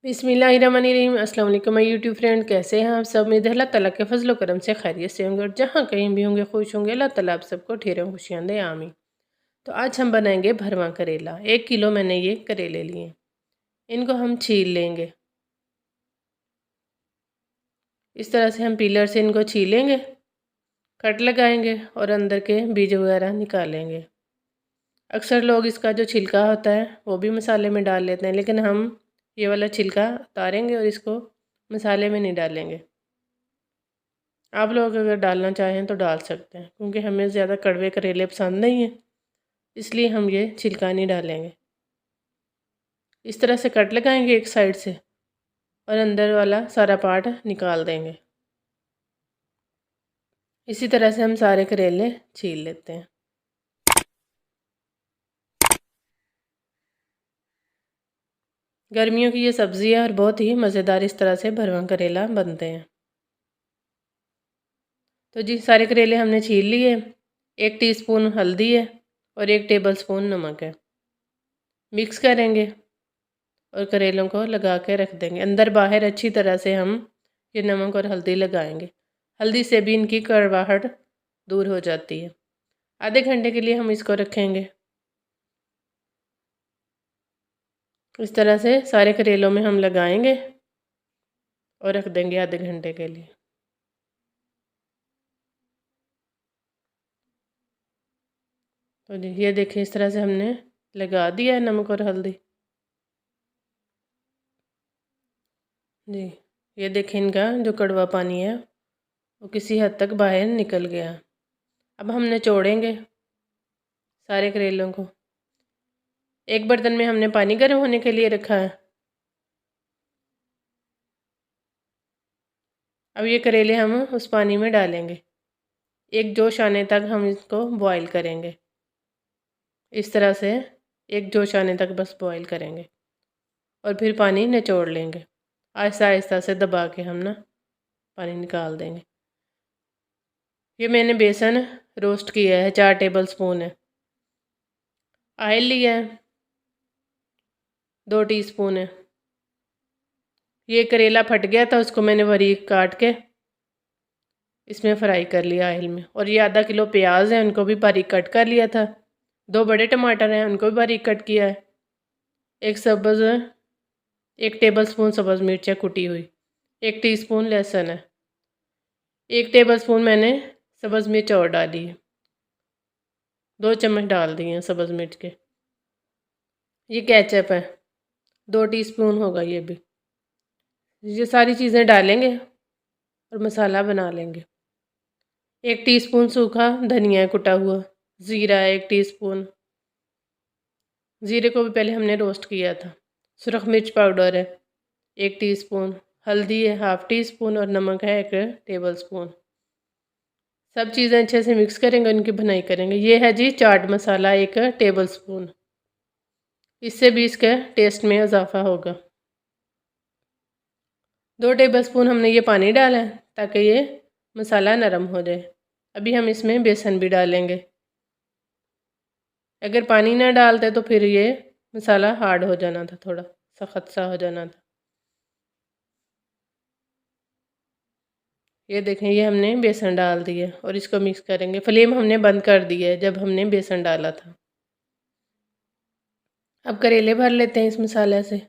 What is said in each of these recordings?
बिस्मिल्लाहिर्रहमानिर्रहीम। अस्सलाम वालेकुम माय यूट्यूब फ्रेंड, कैसे हैं आप सब। उम्मीद है अल्लाह ताला के फजल करम से खैरियत से होंगे और जहाँ कहीं भी होंगे खुश होंगे। अल्लाह ताला आप सबको ढेरों खुशियाँ दे, आमीन। तो आज हम बनाएंगे भरवा करेला। 1 किलो मैंने ये करेले लिए, इनको हम छील लेंगे। इस तरह से हम पीलर से इनको छीलेंगे, कट लगाएंगे और अंदर के बीज वगैरह निकालेंगे। अक्सर लोग इसका जो छिलका होता है वो भी मसाले में डाल लेते हैं, लेकिन हम ये वाला छिलका उतारेंगे और इसको मसाले में नहीं डालेंगे। आप लोग अगर डालना चाहें तो डाल सकते हैं, क्योंकि हमें ज़्यादा कड़वे करेले पसंद नहीं हैं, इसलिए हम ये छिलका नहीं डालेंगे। इस तरह से कट लगाएंगे एक साइड से और अंदर वाला सारा पार्ट निकाल देंगे। इसी तरह से हम सारे करेले छील लेते हैं। गर्मियों की ये सब्ज़ी है और बहुत ही मज़ेदार इस तरह से भरवा करेला बनते हैं। तो जी सारे करेले हमने छील लिए। 1 टीस्पून हल्दी है और 1 टेबलस्पून नमक है। मिक्स करेंगे और करेलों को लगा के रख देंगे। अंदर बाहर अच्छी तरह से हम ये नमक और हल्दी लगाएंगे। हल्दी से भी इनकी कड़वाहट दूर हो जाती है। आधे घंटे के लिए हम इसको रखेंगे। इस तरह से सारे करेलों में हम लगाएंगे और रख देंगे आधे घंटे के लिए। तो जी ये देखिए, इस तरह से हमने लगा दिया है नमक और हल्दी। जी ये देखिए, इनका जो कड़वा पानी है वो किसी हद तक बाहर निकल गया। अब हम निचोड़ेंगे सारे करेलों को। एक बर्तन में हमने पानी गर्म होने के लिए रखा है। अब ये करेले हम उस पानी में डालेंगे। एक जोश आने तक हम इसको बॉईल करेंगे। इस तरह से एक जोश आने तक बस बॉईल करेंगे और फिर पानी निचोड़ लेंगे। आहिस्ता आहिस्ता से दबा के हम ना पानी निकाल देंगे। ये मैंने बेसन रोस्ट किया है, 4 टेबलस्पून है। ऑयल लिया है 2 टीस्पून है। ये करेला फट गया था, उसको मैंने बारीक काट के इसमें फ्राई कर लिया ऑयल में। और ये आधा किलो प्याज है, उनको भी बारीक कट कर लिया था। 2 बड़े टमाटर हैं, उनको भी बारीक कट किया है। एक टेबलस्पून सब्ज़ मिर्च है कुटी हुई। 1 टीस्पून लहसुन है। 1 टेबलस्पून मैंने सब्ज़ मिर्च और डाली है। 2 चम्मच डाल दिए हैं सब्ज़ मिर्च के। ये केचप है, 2 टीस्पून होगा ये भी। ये सारी चीज़ें डालेंगे और मसाला बना लेंगे। 1 टीस्पून सूखा धनिया है कुटा हुआ। ज़ीरा है 1 टीस्पून। ज़ीरे को भी पहले हमने रोस्ट किया था। सुरख मिर्च पाउडर है 1 टीस्पून। हल्दी है ½ टीस्पून और नमक है 1 टेबलस्पून। सब चीज़ें अच्छे से मिक्स करेंगे, उनकी भुनाई करेंगे। ये है जी चाट मसाला 1 टेबलस्पून। इससे भी इसके टेस्ट में इजाफा होगा। 2 टेबलस्पून हमने ये पानी डाला है ताकि ये मसाला नरम हो जाए। अभी हम इसमें बेसन भी डालेंगे। अगर पानी ना डालते तो फिर ये मसाला हार्ड हो जाना था, थोड़ा सख्त सा हो जाना था। ये देखें, ये हमने बेसन डाल दिया और इसको मिक्स करेंगे। फ्लेम हमने बंद कर दी है जब हमने बेसन डाला था। अब करेले भर लेते हैं इस मसाले से।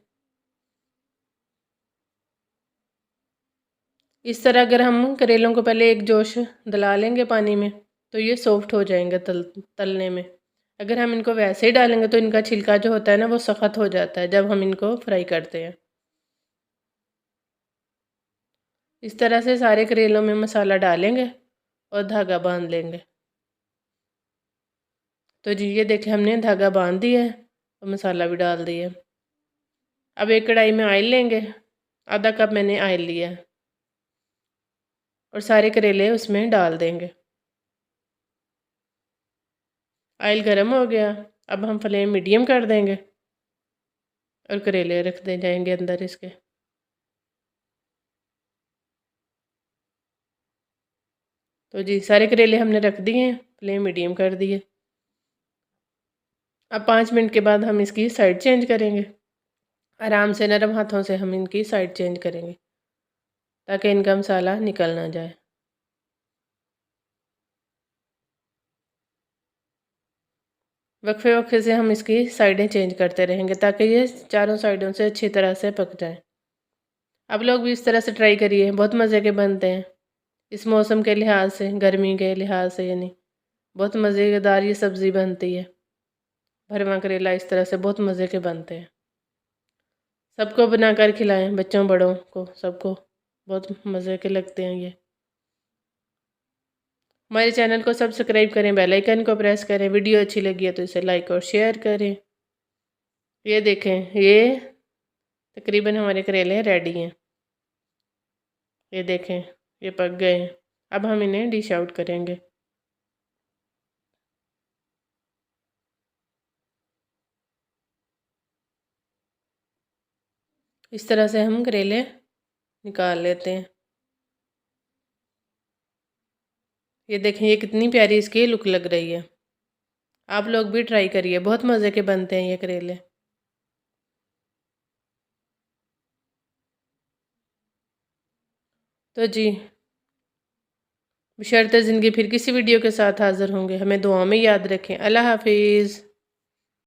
इस तरह अगर हम करेलों को पहले एक जोश दिला लेंगे पानी में तो ये सॉफ्ट हो जाएंगे तलने में। अगर हम इनको वैसे ही डालेंगे तो इनका छिलका जो होता है ना वो सख्त हो जाता है जब हम इनको फ्राई करते हैं। इस तरह से सारे करेलों में मसाला डालेंगे और धागा बांध लेंगे। तो जी ये देखिए, हमने धागा बांध दिया है और मसाला भी डाल दिया। अब एक कढ़ाई में ऑयल लेंगे। आधा कप मैंने ऑयल लिया है और सारे करेले उसमें डाल देंगे। ऑयल गर्म हो गया। अब हम फ्लेम मीडियम कर देंगे और करेले रख दे जाएंगे अंदर इसके। तो जी सारे करेले हमने रख दिए हैं, फ्लेम मीडियम कर दिए। अब 5 मिनट के बाद हम इसकी साइड चेंज करेंगे। आराम से नरम हाथों से हम इनकी साइड चेंज करेंगे ताकि इनका मसाला निकल ना जाए। वक्फे वक्फे से हम इसकी साइडें चेंज करते रहेंगे ताकि ये चारों साइडों से अच्छी तरह से पक जाए। आप लोग भी इस तरह से ट्राई करिए, बहुत मज़े के बनते हैं। इस मौसम के लिहाज से, गर्मी के लिहाज से यानी बहुत मज़ेदार ये सब्ज़ी बनती है। भरवा करेला इस तरह से बहुत मज़े के बनते हैं। सबको बनाकर खिलाएं, बच्चों बड़ों को सबको बहुत मज़े के लगते हैं ये। हमारे चैनल को सब्सक्राइब करें, बेल आइकन को प्रेस करें। वीडियो अच्छी लगी है तो इसे लाइक और शेयर करें। ये देखें, ये तकरीबन हमारे करेले रेडी हैं। ये देखें, ये पक गए हैं। अब हम इन्हें डिश आउट करेंगे। इस तरह से हम करेले निकाल लेते हैं। ये देखें, ये कितनी प्यारी इसकी लुक लग रही है। आप लोग भी ट्राई करिए, बहुत मज़े के बनते हैं ये करेले। तो जी, बशर्ते ज़िंदगी फिर किसी वीडियो के साथ हाज़िर होंगे। हमें दुआ में याद रखें। अल्लाह हाफिज़।